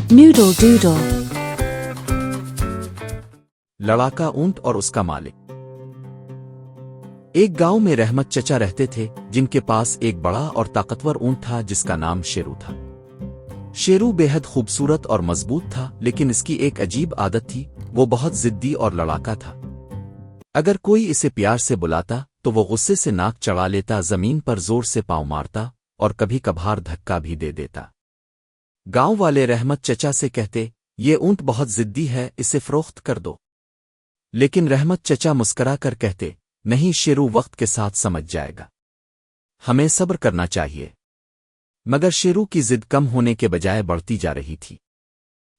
Noodle doodle. लड़ाका ऊंट और उसका मालिक। एक गांव में रहमत चचा रहते थे, जिनके पास एक बड़ा और ताकतवर ऊंट था जिसका नाम शेरू था। शेरू बेहद खूबसूरत और मजबूत था, लेकिन इसकी एक अजीब आदत थी, वो बहुत जिद्दी और लड़ाका था। अगर कोई इसे प्यार से बुलाता तो वो गुस्से से नाक चढ़ा लेता, जमीन पर जोर से पांव मारता और कभी कभार धक्का भी दे देता। गांव वाले रहमत चचा से कहते, ये ऊंट बहुत जिद्दी है, इसे फरोख्त कर दो। लेकिन रहमत चचा मुस्करा कर कहते, नहीं, शेरू वक्त के साथ समझ जाएगा, हमें सब्र करना चाहिए। मगर शेरू की जिद कम होने के बजाय बढ़ती जा रही थी।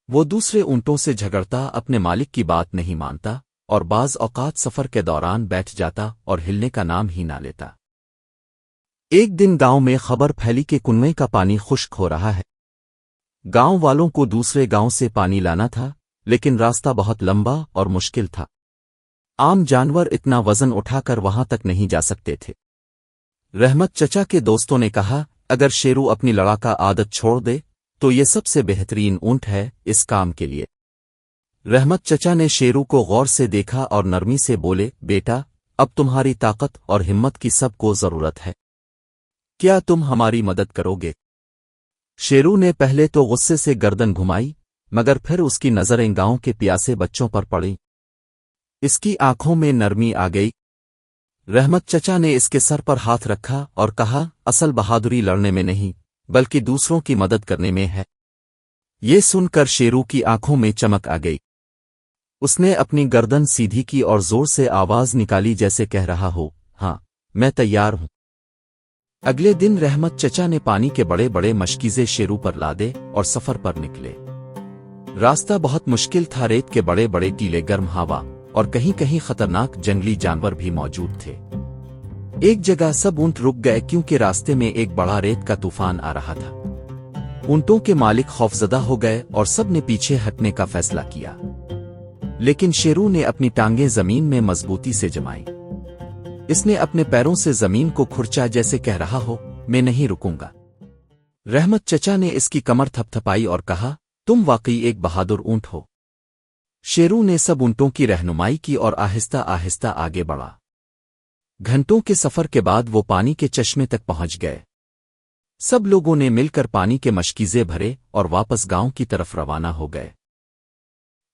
वो दूसरे ऊंटों से झगड़ता, अपने मालिक की बात नहीं मानता और बाज औकात सफर के दौरान बैठ जाता और हिलने का नाम ही ना लेता। एक दिन गांव में खबर फैली कि कुएं का पानी खुश्क हो रहा है। गांव वालों को दूसरे गांव से पानी लाना था, लेकिन रास्ता बहुत लंबा और मुश्किल था। आम जानवर इतना वजन उठाकर वहां तक नहीं जा सकते थे। रहमत चचा के दोस्तों ने कहा, अगर शेरू अपनी लड़ाका आदत छोड़ दे तो ये सबसे बेहतरीन ऊंट है इस काम के लिए। रहमत चचा ने शेरू को गौर से देखा और नरमी से बोले, बेटा, अब तुम्हारी ताकत और हिम्मत की सबको जरूरत है, क्या तुम हमारी मदद करोगे? शेरू ने पहले तो गुस्से से गर्दन घुमाई, मगर फिर उसकी नजरें गांव के प्यासे बच्चों पर पड़ी। इसकी आंखों में नरमी आ गई। रहमत चचा ने इसके सर पर हाथ रखा और कहा, असल बहादुरी लड़ने में नहीं, बल्कि दूसरों की मदद करने में है। ये सुनकर शेरू की आंखों में चमक आ गई। उसने अपनी गर्दन सीधी की और जोर से आवाज निकाली, जैसे कह रहा हो, हाँ, मैं तैयार हूं। अगले दिन रहमत चचा ने पानी के बड़े बड़े मशकीजे शेरू पर लादे और सफर पर निकले। रास्ता बहुत मुश्किल था, रेत के बड़े बड़े टीले, गर्म हवा और कहीं कहीं खतरनाक जंगली जानवर भी मौजूद थे। एक जगह सब ऊंट रुक गए क्योंकि रास्ते में एक बड़ा रेत का तूफान आ रहा था। ऊंटों के मालिक खौफजदा हो गए और सब ने पीछे हटने का फैसला किया। लेकिन शेरू ने अपनी टांगें जमीन में मजबूती से जमाई। इसने अपने पैरों से जमीन को खुरचा, जैसे कह रहा हो, मैं नहीं रुकूंगा। रहमत चचा ने इसकी कमर थपथपाई और कहा, तुम वाकई एक बहादुर ऊंट हो। शेरू ने सब ऊंटों की रहनुमाई की और आहिस्ता आहिस्ता आगे बढ़ा। घंटों के सफर के बाद वो पानी के चश्मे तक पहुंच गए। सब लोगों ने मिलकर पानी के मशकीजे भरे और वापस गांव की तरफ रवाना हो गए।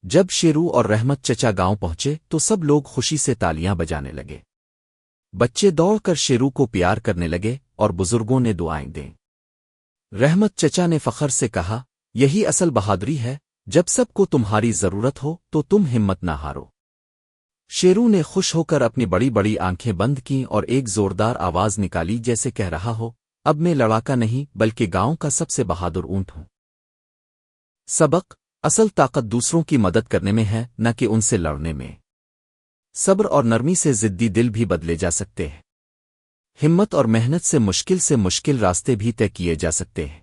जब शेरू और रहमत चचा गांव पहुंचे तो सब लोग खुशी से तालियां बजाने लगे। बच्चे दौड़कर शेरू को प्यार करने लगे और बुजुर्गों ने दुआएं दें। रहमत चचा ने फखर से कहा, यही असल बहादुरी है, जब सबको तुम्हारी जरूरत हो तो तुम हिम्मत ना हारो। शेरू ने खुश होकर अपनी बड़ी बड़ी आंखें बंद कीं और एक जोरदार आवाज निकाली, जैसे कह रहा हो, अब मैं लड़ाका नहीं बल्कि गांव का सबसे बहादुर ऊंट हूं। सबक: असल ताकत दूसरों की मदद करने में है, न कि उनसे लड़ने में। सब्र और नरमी से जिद्दी दिल भी बदले जा सकते हैं। हिम्मत और मेहनत से मुश्किल रास्ते भी तय किए जा सकते हैं।